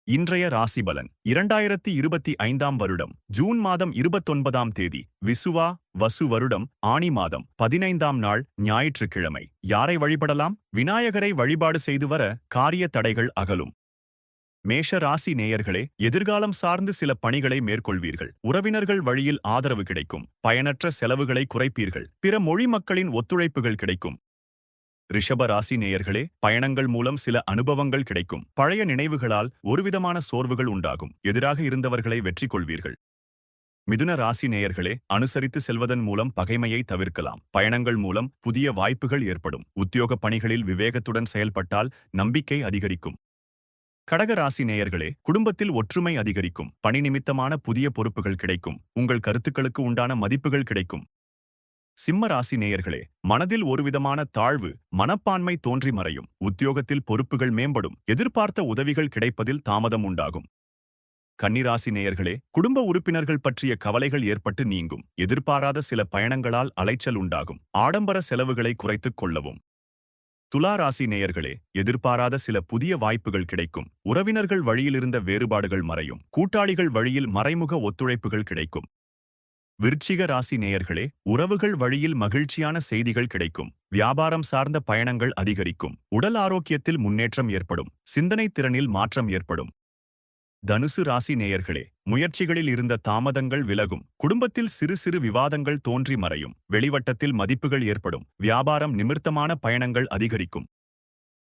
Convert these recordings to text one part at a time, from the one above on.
இன்றைய ராசிபலன் 2025ஆம் வருடம் ஜூன் மாதம் 29ஆம் தேதி விசுவா வசு வருடம் ஆனி மாதம் 15ஆம் நாள் ஞாயிற்றுக்கிழமை. யாரை வழிபடலாம்? விநாயகரை வழிபாடு செய்து வர காரிய தடைகள் அகலும். மேஷ ராசி நேயர்களே, எதிர்காலம் சார்ந்து சில பணிகளை மேற்கொள்வீர்கள். உறவினர்கள் வழியில் ஆதரவு கிடைக்கும். பயனற்ற செலவுகளை குறைப்பீர்கள். பிற மொழி மக்களின் ஒத்துழைப்புகள் கிடைக்கும். ரிஷப ராசி நேயர்களே, பயணங்கள் மூலம் சில அனுபவங்கள் கிடைக்கும். பழைய நினைவுகளால் ஒருவிதமான சோர்வுகள் உண்டாகும். எதிராக இருந்தவர்களை வெற்றி கொள்வீர்கள். மிதுன ராசி நேயர்களே, அனுசரித்து செல்வதன் மூலம் பகைமையை தவிர்க்கலாம். பயணங்கள் மூலம் புதிய வாய்ப்புகள் ஏற்படும். உத்தியோக பணிகளில் விவேகத்துடன் செயல்பட்டால் நம்பிக்கை அதிகரிக்கும். கடக ராசி நேயர்களே, குடும்பத்தில் ஒற்றுமை அதிகரிக்கும். பணி நிமித்தமான புதிய பொறுப்புகள் கிடைக்கும். உங்கள் கருத்துக்களுக்கு உண்டான மதிப்புகள் கிடைக்கும். சிம்ம ராசி நேயர்களே, மனதில் ஒருவிதமான தாழ்வு மனப்பான்மை தோன்றி மறையும். உத்தியோகத்தில் பொறுப்புகள் மேம்படும். எதிர்பார்த்த உதவிகள் கிடைப்பதில் தாமதம் உண்டாகும். கன்னிராசி நேயர்களே, குடும்ப உறுப்பினர்கள் பற்றிய கவலைகள் ஏற்பட்டு நீங்கும். எதிர்பாராத சில பயணங்களால் அலைச்சல் உண்டாகும். ஆடம்பர செலவுகளை குறைத்துக் கொள்ளவும். துலா ராசி நேயர்களே, எதிர்பாராத சில புதிய வாய்ப்புகள் கிடைக்கும். உறவினர்கள் வழியிலிருந்த வேறுபாடுகள் மறையும். கூட்டாளிகள் வழியில் மறைமுக ஒத்துழைப்புகள் கிடைக்கும். விருச்சிக ராசி நேயர்களே, உறவுகள் வழியில் மகிழ்ச்சியான செய்திகள் கிடைக்கும். வியாபாரம் சார்ந்த பயணங்கள் அதிகரிக்கும். உடல் ஆரோக்கியத்தில் முன்னேற்றம் ஏற்படும். சிந்தனை திறனில் மாற்றம் ஏற்படும். தனுசு ராசி நேயர்களே, முயற்சிகளில் இருந்த தாமதங்கள் விலகும். குடும்பத்தில் சிறு சிறு விவாதங்கள் தோன்றி மறையும். வெளிவட்டத்தில் மதிப்புகள் ஏற்படும். வியாபாரம் நிமித்தமான பயணங்கள் அதிகரிக்கும்.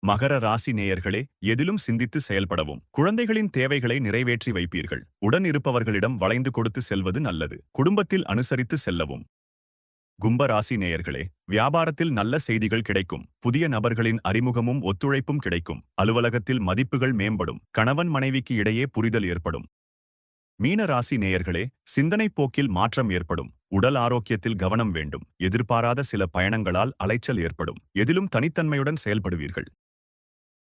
மகர ராசி நேயர்களே, எதிலும் சிந்தித்து செயல்படவும். குழந்தைகளின் தேவைகளை நிறைவேற்றி வைப்பீர்கள். உடன் இருப்பவர்களிடம் வளைந்து கொடுத்து செல்வது நல்லது. குடும்பத்தில் அனுசரித்து செல்லவும். கும்ப ராசி நேயர்களே, வியாபாரத்தில் நல்ல செய்திகள் கிடைக்கும். புதிய நபர்களின் அறிமுகமும் ஒத்துழைப்பும் கிடைக்கும். அலுவலகத்தில் மதிப்புகள் மேம்படும். கணவன் மனைவிக்கு இடையே புரிதல் ஏற்படும். மீன ராசி நேயர்களே, சிந்தனை போக்கில் மாற்றம் ஏற்படும். உடல் ஆரோக்கியத்தில் கவனம் வேண்டும். எதிர்பாராத சில பயணங்களால் அலைச்சல் ஏற்படும். எதிலும் தனித்தன்மையுடன் செயல்படுவீர்கள்.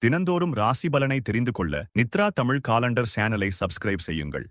தினந்தோறும் ராசி பலனை தெரிந்து கொள்ள நித்ரா தமிழ் காலண்டர் சேனலை சப்ஸ்கிரைப் செய்யுங்கள்.